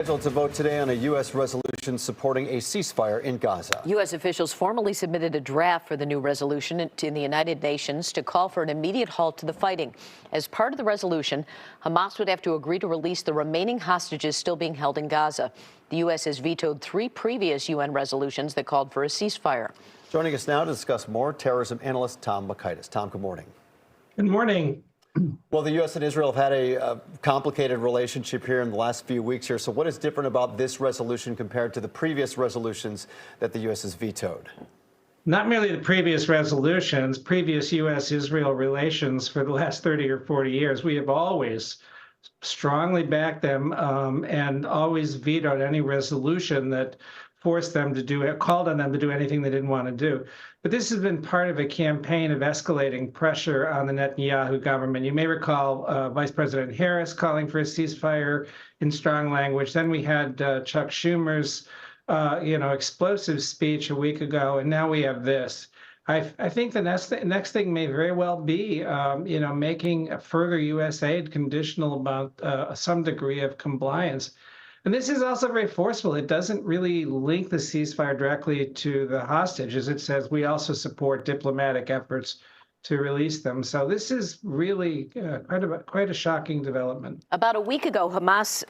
Scheduled to vote today on a U.S. resolution supporting a ceasefire in Gaza. U.S. officials formally submitted a draft for the new resolution in the United Nations to call for an immediate halt to the fighting. As part of the resolution, Hamas would have to agree to release the remaining hostages still being held in Gaza. The U.S. has vetoed 3 previous UN resolutions that called for a ceasefire. Joining us now to discuss more, terrorism analyst Tom Makaitis. Tom, good morning. Good morning. Well, the U.S. and Israel have had a complicated relationship here in the last few weeks here. So what is different about this resolution compared to the previous resolutions that the U.S. has vetoed? Not merely the previous resolutions, previous U.S.-Israel relations for the last 30 or 40 years. We have always strongly backed them and always vetoed any resolution that forced them to do it, called on them to do anything they didn't want to do. But this has been part of a campaign of escalating pressure on the Netanyahu government. You may recall Vice President Harris calling for a ceasefire in strong language. Then we had Chuck Schumer's, explosive speech a week ago, and now we have this. I think the next thing may very well be, making further U.S. aid conditional about some degree of compliance. And this is also very forceful. It doesn't really link the ceasefire directly to the hostages. It says we also support diplomatic efforts to release them. So this is really quite a shocking development. About a week ago, Hamas'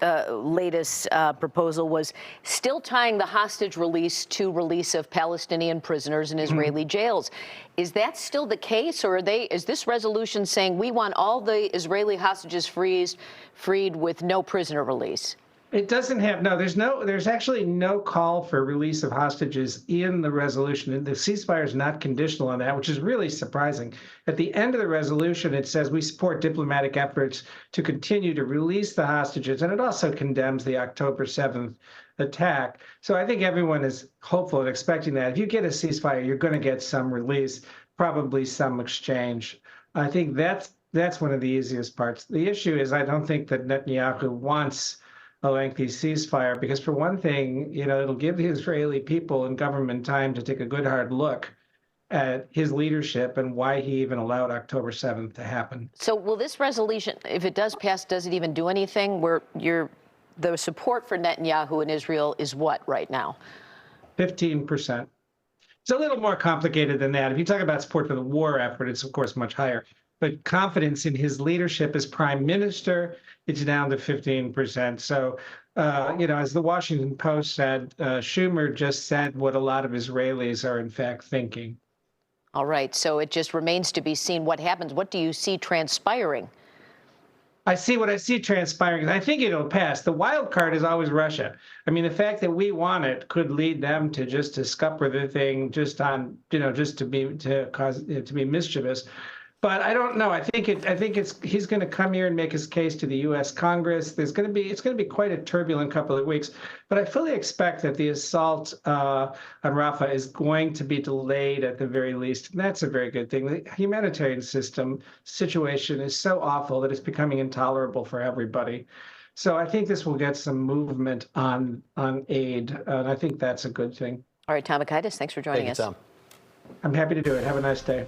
latest proposal was still tying the hostage release to release of Palestinian prisoners in Israeli jails. Is that still the case, or is this resolution saying we want all the Israeli hostages freed with no prisoner release? It doesn't have, there's actually no call for release of hostages in the resolution. The ceasefire is not conditional on that, which is really surprising. At the end of the resolution, it says we support diplomatic efforts to continue to release the hostages, and it also condemns the October 7th attack. So I think everyone is hopeful and expecting that. If you get a ceasefire, you're going to get some release, probably some exchange. I think that's one of the easiest parts. The issue is I don't think that Netanyahu wants a lengthy ceasefire, because for one thing, it'll give the Israeli people and government time to take a good hard look at his leadership and why he even allowed October 7th to happen. So will this resolution, if it does pass, does it even do anything? The support for Netanyahu in Israel is what right now? 15%. It's a little more complicated than that. If you talk about support for the war effort, it's of course much higher. But confidence in his leadership as prime minister, it's down to 15%. So, as the Washington Post said, Schumer just said what a lot of Israelis are in fact thinking. All right. So it just remains to be seen what happens. What do you see transpiring? I see what I see transpiring, and I think it'll pass. The wild card is always Russia. I mean, the fact that we want it could lead them to scupper the thing just to be mischievous. But I don't know. I think he's going to come here and make his case to the U.S. Congress. It's going to be quite a turbulent couple of weeks. But I fully expect that the assault on Rafah is going to be delayed at the very least. And that's a very good thing. The humanitarian situation is so awful that it's becoming intolerable for everybody. So I think this will get some movement on aid, and I think that's a good thing. All right, Tom Makaitis, thanks for joining us. Thank you, Tom. I'm happy to do it. Have a nice day.